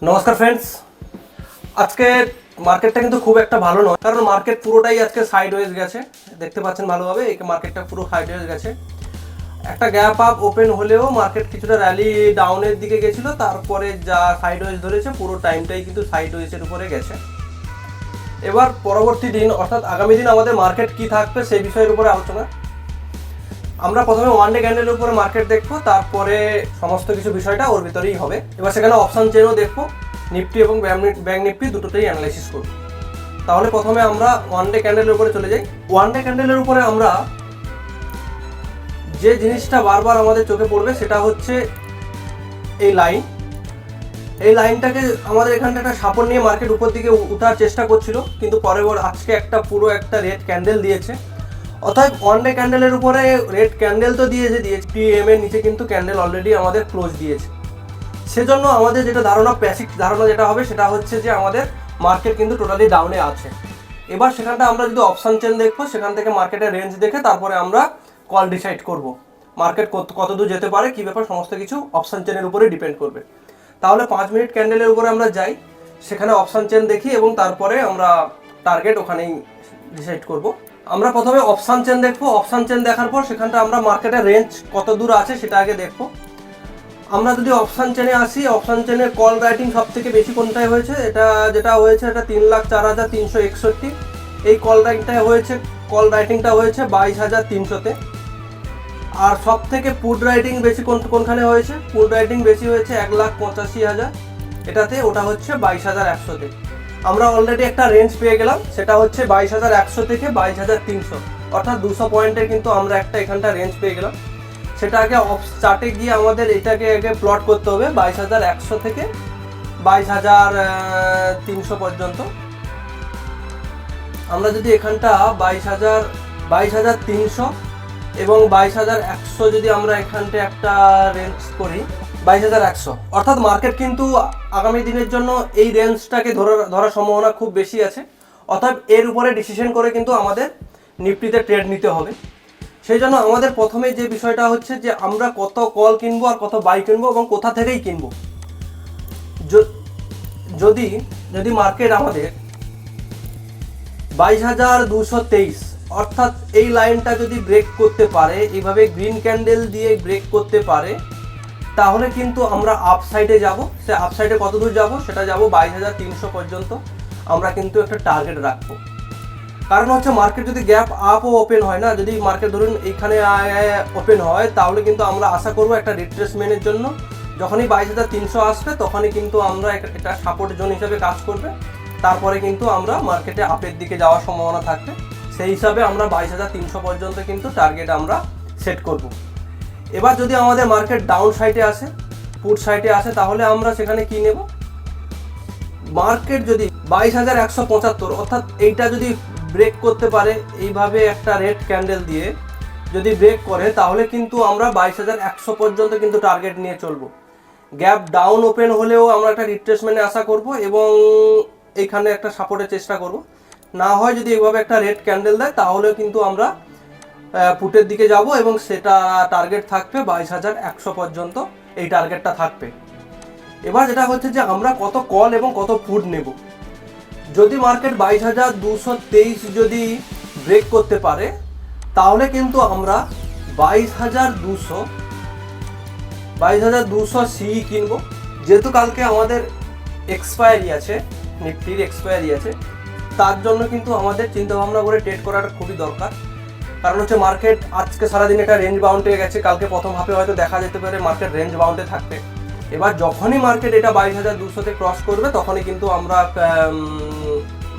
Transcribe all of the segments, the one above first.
নমস্কার ফ্রেন্ডস, আজকে মার্কেটটা কিন্তু খুব একটা ভালো নয়, কারণ মার্কেট পুরোটাই আজকে সাইডওয়েজ গেছে। দেখতে পাচ্ছেন ভালোভাবে এই মার্কেটটা পুরো সাইডওয়েজ গেছে। একটা গ্যাপ আপ ওপেন হলেও মার্কেট কিছুটা র্যালি ডাউনের দিকে গেছিল, তারপরে যা সাইডওয়েজ ধরেছে পুরো টাইমটাই কিন্তু সাইডওয়েজের উপরে গেছে। এবার পরবর্তী দিন অর্থাৎ আগামী দিন আমাদের মার্কেট কি থাকবে সেই বিষয়ের উপরে আলোচনা। আমরা প্রথমে ওয়ান ডে ক্যান্ডেলের উপরে মার্কেট দেখবো, তারপরে সমস্ত কিছু বিষয়টা ওর ভিতরেই হবে। এবার সেখানে অপশন চেনও দেখবো, নিফটি এবং ব্যাংক নিফটি দুটোতেই অ্যানালাইসিস করবো। তাহলে প্রথমে আমরা ওয়ান ডে ক্যান্ডেলের উপরে চলে যাই। ওয়ান ডে ক্যান্ডেলের উপরে আমরা যে জিনিসটা বারবার আমাদের চোখে পড়বে সেটা হচ্ছে এই লাইন। এই লাইনটাকে আমাদের এখানটা একটা সাপোর্ট নিয়ে মার্কেট উপর দিকে উঠার চেষ্টা করছিল, কিন্তু পরে আজকে পুরো একটা রেড ক্যান্ডেল দিয়েছে। অর্থাৎ ওয়ান ডে ক্যান্ডেলের উপরে রেড ক্যান্ডেল তো দিয়েছে, পিএম এর নিচে কিন্তু ক্যান্ডেল অলরেডি আমাদের ক্লোজ দিয়েছে। সেজন্য আমাদের যেটা বেসিক ধারণা যেটা হবে সেটা হচ্ছে যে আমাদের মার্কেট কিন্তু টোটালি ডাউনে আছে। এবার সেখানটা আমরা যদি অপশন চেন দেখবো, সেখান থেকে মার্কেটের রেঞ্জ দেখে তারপরে আমরা কল ডিসাইড করব। মার্কেট কত দূর যেতে পারে, কী ব্যাপার, সমস্ত কিছু অপশন চেনের উপরে ডিপেন্ড করবে। তাহলে 5 মিনিট ক্যান্ডেলের উপরে আমরা যাই, সেখানে অপশন চেন দেখি এবং তারপরে আমরা টার্গেট ওখানেই ডিসাইড করব। আমরা প্রথমে অপশন চেন দেখবো। অপশন চেন দেখার পর সেখানটা আমরা মার্কেটের রেঞ্জ কত দূর আছে সেটা আগে দেখবো। আমরা যদি অপশন চেনে আসি, অপশন চেনে কল রাইটিং সব থেকে বেশি কোনটায় হয়েছে, যেটা হয়েছে এটা 3,04,361। এই কল রাইটিংটা হয়েছে 22,300-তে। আর সব থেকে পুট রাইটিং বেশি কোনখানে হয়েছে, পুট রাইটিং বেশি হয়েছে 1,85,000 এটাতে, ওটা হচ্ছে 22,100-তে। আমরা অলরেডি একটা রেঞ্জ পেয়ে গেলাম, সেটা হচ্ছে 22,100 থেকে 22,300, অর্থাৎ 200 পয়েন্টের কিন্তু আমরা একটা এখানটা রেঞ্জ পেয়ে গেলাম। সেটা আগে চার্টে গিয়ে আমাদের এটাকে আগে প্লট করতে হবে 22,100 থেকে 22,300 পর্যন্ত। আমরা যদি এখানটা 22,300 এবং 22,100 যদি আমরা এখানটা একটা রেঞ্জ করি 22,100, অর্থাৎ মার্কেট কিন্তু আগামী দিনের জন্য এই রেঞ্জটাকে ধরার সম্ভাবনা খুব বেশি আছে। অর্থাৎ এর উপরে ডিসিশন করে কিন্তু আমাদের নিফটিতে ট্রেড নিতে হবে। সেই জন্য আমাদের প্রথমে যে বিষয়টা হচ্ছে যে আমরা কত কল কিনবো আর কত বাই কিনবো এবং কোথা থেকেই কিনবো। যদি মার্কেট আমাদের 22,223 অর্থাৎ এই লাইনটা যদি ব্রেক করতে পারে, এইভাবে গ্রিন ক্যান্ডেল দিয়ে ব্রেক করতে পারে, তাহলে কিন্তু আমরা আপ সাইডে যাবো। সে আপ সাইডে কত দূর যাবো, সেটা যাবো 22,300 পর্যন্ত। আমরা কিন্তু একটা টার্গেট রাখবো। কারণ হচ্ছে মার্কেট যদি গ্যাপ আপও ওপেন হয় না, যদি মার্কেট ধরুন এইখানে ওপেন হয়, তাহলে কিন্তু আমরা আশা করবো একটা রিট্রেসমেন্টের জন্য। যখনই 22,300 আসবে তখনই কিন্তু আমরা এটা সাপোর্ট জোন হিসাবে কাজ করবে। তারপরে কিন্তু আমরা মার্কেটে আপের দিকে যাওয়ার সম্ভাবনা থাকবে। সেই হিসাবে আমরা 22,300 পর্যন্ত কিন্তু টার্গেট আমরা সেট করব। এবার যদি আমাদের মার্কেট ডাউন সাইডে আসে, পুট সাইডে আসে, তাহলে আমরা সেখানে কি নেব। মার্কেট যদি 22,175 অর্থাৎ এইটা যদি ব্রেক করতে পারে, এইভাবে একটা রেড ক্যান্ডেল দিয়ে যদি ব্রেক করে, তাহলে কিন্তু আমরা 22,100 পর্যন্ত কিন্তু টার্গেট নিয়ে চলবো। গ্যাপ ডাউন ওপেন হলেও আমরা একটা রিট্রেসমেন্টে আশা করব এবং এইখানে একটা সাপোর্টের চেষ্টা করব। না হয় যদি এইভাবে একটা রেড ক্যান্ডেল দেয়, তাহলেও কিন্তু আমরা পুটের দিকে যাব এবং সেটা টার্গেট থাকবে 22,100 পর্যন্ত, এই টার্গেটটা থাকবে। এবার যেটা হচ্ছে যে আমরা কত কল এবং কত পুট নেব। যদি মার্কেট 22,223 যদি ব্রেক করতে পারে, তাহলে কিন্তু আমরা 22,200 সিই কিনবো। যেহেতু কালকে আমাদের এক্সপায়ারি আছে, নিফটির এক্সপায়ারি আছে, তার জন্য কিন্তু আমাদের চিন্তাভাবনা করে ট্রেড করাটা খুবই দরকার। কারণ হচ্ছে মার্কেট আজকে সারাদিন একটা রেঞ্জ বাউন্ডে গেছে, কালকে প্রথম হাফে হয়তো দেখা যেতে পারে মার্কেট রেঞ্জ বাউন্ডে থাকবে। এবার যখনই মার্কেট এটা 22,200-তে ক্রস করবে, তখনই কিন্তু আমরা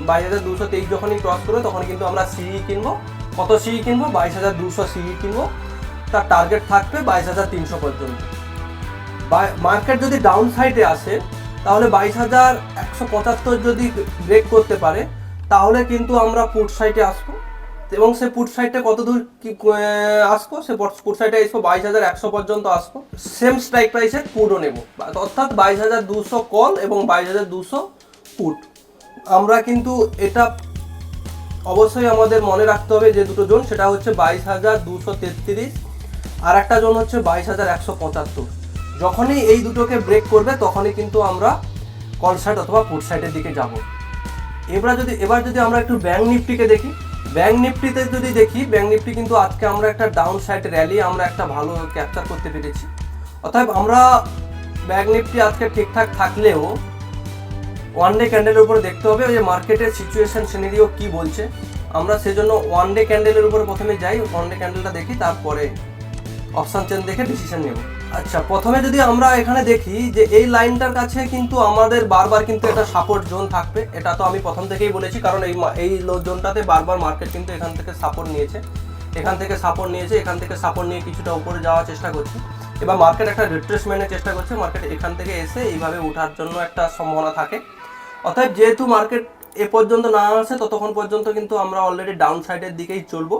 22,223 যখনই ক্রস করবে, তখনই কিন্তু আমরা সিই কিনবো। কত সিই কিনবো, 22,200 সিই কিনবো। তার টার্গেট থাকবে 22,300 পর্যন্ত। মার্কেট যদি ডাউন সাইডে আসে, তাহলে 22,175 যদি ব্রেক করতে পারে, তাহলে কিন্তু আমরা পুট সাইডে আসবো এবং সে পুট সাইডে কত দূর আসবো, সে পুট সাইডে আসবো 22,100 পর্যন্ত আসবো। সেম স্ট্রাইক প্রাইসের পুটও নেব, অর্থাৎ 22,200 কল এবং 22,200 পুট। আমরা কিন্তু এটা অবশ্যই আমাদের মনে রাখতে হবে যে দুটো জোন, সেটা হচ্ছে 22,233 আর একটা জোন হচ্ছে 22,175। যখনই এই দুটোকে ব্রেক করবে, তখনই কিন্তু আমরা কল সাইড অথবা পুট সাইডের দিকে যাব। এবার যদি আমরা একটু ব্যাংক নিফটিকে দেখি, ব্যাংক নিফটিতে যদি দেখি, ব্যাংক নিফটি কিন্তু আজকে আমরা একটা ডাউন সাইড র্যালি আমরা একটা ভালো ক্যাপচার করতে পেরেছি। অতএব আমরা ব্যাংক নিফটি আজকে ঠিকঠাক থাকলেও ওয়ান ডে ক্যান্ডেলের উপরে দেখতে হবে যে মার্কেটের সিচুয়েশন সিনারিও কি বলছে। আমরা সেজন্য ওয়ান ডে ক্যান্ডেলের উপরে প্রথমে যাই, ওয়ান ডে ক্যান্ডেলটা দেখি, তারপরে অপশন চেন দেখে ডিসিশন নেব। আচ্ছা, প্রথমে যদি আমরা এখানে দেখি যে এই লাইনটার কাছে কিন্তু আমাদের বারবার কিন্তু একটা সাপোর্ট জোন থাকবে, এটা তো আমি প্রথম থেকেই বলেছি, কারণ এই জোনটাতে বারবার মার্কেট কিন্তু এখান থেকে সাপোর্ট নিয়েছে, এখান থেকে সাপোর্ট নিয়ে কিছুটা উপরে যাওয়ার চেষ্টা করছে। এবার মার্কেট একটা রিট্রেসমেন্টের চেষ্টা করছে, মার্কেট এখান থেকে এসে এইভাবে ওঠার জন্য একটা সম্ভাবনা থাকে। অর্থাৎ যেহেতু মার্কেট এ পর্যন্ত না আসে ততক্ষণ পর্যন্ত কিন্তু আমরা অলরেডি ডাউন সাইডের দিকেই চলবো।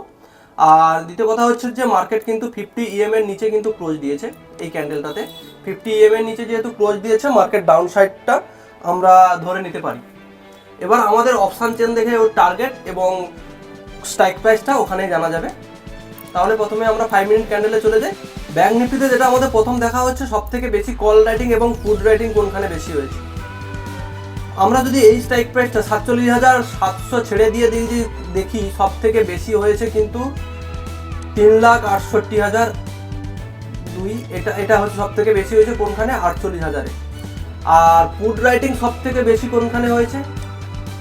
আর দ্বিতীয় কথা হচ্ছে যে মার্কেট কিন্তু 50 EM এর নিচে কিন্তু ক্লোজ দিয়েছে এই ক্যান্ডেলটাতে। 50 EM এর নিচে যেহেতু ক্লোজ দিয়েছে, মার্কেট ডাউন সাইডটা আমরা ধরে নিতে পারি। এবার আমাদের অপশান চেন দেখে ওর টার্গেট এবং স্ট্রাইক প্রাইসটা ওখানে জানা যাবে। তাহলে প্রথমে আমরা 5 মিনিট ক্যান্ডেলে চলে যাই। ব্যাংক নিফটিতে যেটা আমাদের প্রথম দেখা হচ্ছে, সব থেকে বেশি কল রাইটিং এবং পুট রাইটিং কোনখানে বেশি হয়েছে। আমরা যদি এই স্ট্রাইক প্রাইসটা 47,700 ছেড়ে দিয়ে দেখি, সব থেকে বেশি হয়েছে কিন্তু 3,68,002। এটা হচ্ছে সব থেকে বেশি হয়েছে কোনখানে, 48,000-এ। আর পুট রাইটিং সব থেকে বেশি কোনখানে হয়েছে,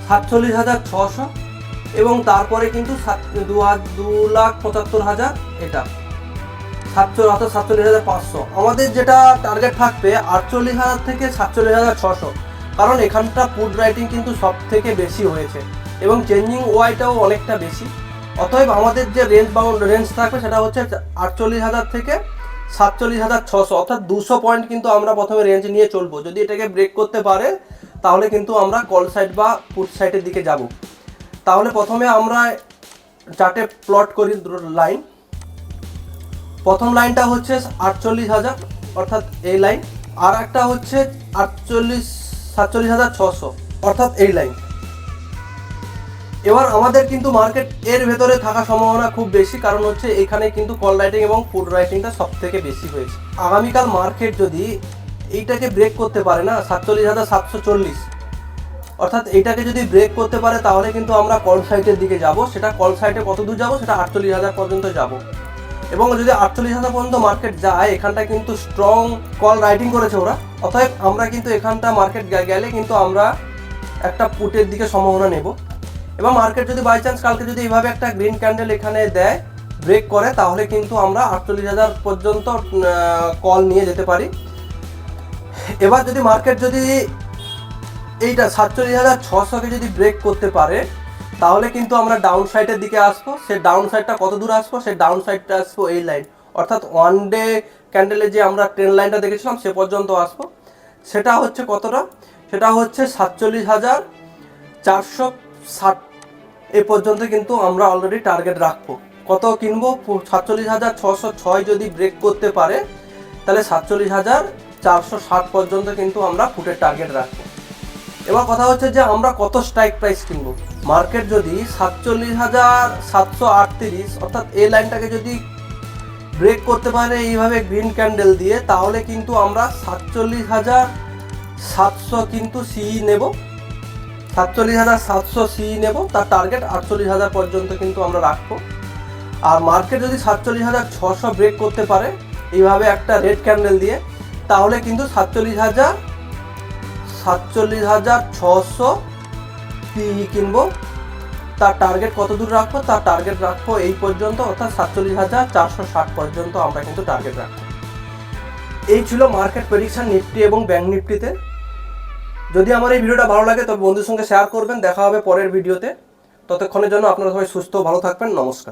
47,600, এবং তারপরে কিন্তু 2,75,000, এটা 47,500। আমাদের যেটা টার্গেট থাকবে 48,000 থেকে 47,600, কারণ এখানটা পুট রাইটিং কিন্তু সব থেকে বেশি হয়েছে এবং চেঞ্জিং ওয়াইটাও অনেকটা বেশি। অতএব আমাদের যে রেঞ্জ থাকবে সেটা হচ্ছে 48,000 থেকে 47,600, অর্থাৎ 200 পয়েন্ট কিন্তু আমরা প্রথমে রেঞ্জ নিয়ে চলবো। যদি এটাকে ব্রেক করতে পারে তাহলে কিন্তু আমরা কল সাইড বা পুট সাইডের দিকে যাব। তাহলে প্রথমে আমরা চার্টে প্লট করি দুটো লাইন। প্রথম লাইনটা হচ্ছে 48,000, অর্থাৎ এই লাইন, আর একটা হচ্ছে 47,600, অর্থাৎ এই লাইন। এবার আমাদের কিন্তু মার্কেট এর ভেতরে থাকার সম্ভাবনা খুব বেশি, কারণ হচ্ছে এখানে কিন্তু কল রাইটিং এবং পুট রাইটিংটা সব থেকে বেশি হয়েছে। আগামীকাল মার্কেট যদি এইটাকে ব্রেক করতে পারে না, 47,740, অর্থাৎ এইটাকে যদি ব্রেক করতে পারে তাহলে কিন্তু আমরা কল সাইডের দিকে যাব। সেটা কল সাইডে কত দূর যাব, সেটা 48,000 পর্যন্ত যাব। এবং যদি 48,000 পর্যন্ত মার্কেট যায়, এখানটা কিন্তু স্ট্রং কল রাইটিং করেছে ওরা। অতএব আমরা কিন্তু এখানটা মার্কেট গেলে কিন্তু আমরা একটা পুটের দিকে সম্ভাবনা নেব। এবং মার্কেট যদি বাই চান্স কালকে যদি এইভাবে একটা গ্রিন ক্যান্ডেল এখানে দেয়, ব্রেক করে, তাহলে কিন্তু আমরা 48,000 পর্যন্ত কল নিয়ে যেতে পারি। এবার যদি মার্কেট যদি এইটা 47,600-কে যদি ব্রেক করতে পারে, তাহলে কিন্তু আমরা ডাউন সাইডের দিকে আসবো। সে ডাউন সাইডটা কত দূর আসবো, সেই ডাউন সাইডটা আসবো এই লাইন, অর্থাৎ ওয়ান ডে ক্যান্ডেলে যে আমরা ট্রেন লাইনটা দেখেছিলাম সে পর্যন্ত আসবো। সেটা হচ্ছে কতটা, সেটা হচ্ছে 47,460 এই পর্যন্ত কিন্তু আমরা অলরেডি টার্গেট রাখবো। কত কিনবো, 47,606 যদি ব্রেক করতে পারে তাহলে 47,460 পর্যন্ত কিন্তু আমরা ফুটের টার্গেট রাখবো। এবার কথা হচ্ছে যে আমরা কত স্ট্রাইক প্রাইস কিনবো। মার্কেট যদি 47,738, অর্থাৎ এই লাইনটাকে যদি ব্রেক করতে পারে এইভাবে গ্রিন ক্যান্ডেল দিয়ে, তাহলে কিন্তু আমরা 47,700 কিন্তু সিই নেব, 47,700 সিই নেব। তার টার্গেট 48,000 পর্যন্ত কিন্তু আমরা রাখবো। আর মার্কেট যদি 47,600 ব্রেক করতে পারে এইভাবে একটা রেড ক্যান্ডেল দিয়ে, তাহলে কিন্তু 47,600 পিই কিনবো। তার টার্গেট কত দূর রাখবো, তার টার্গেট রাখবো এই পর্যন্ত, অর্থাৎ 47,460 পর্যন্ত আমরা কিন্তু টার্গেট রাখবো। এই ছিল মার্কেট প্রেডিকশন নিফটি এবং ব্যাংক নিফটিতে। যদি আমার এই ভিডিওটা ভালো লাগে তবে বন্ধুর সঙ্গে শেয়ার করবেন। দেখা হবে পরের ভিডিওতে। ততক্ষণের জন্য আপনারা সবাই সুস্থ ভালো থাকবেন। নমস্কার।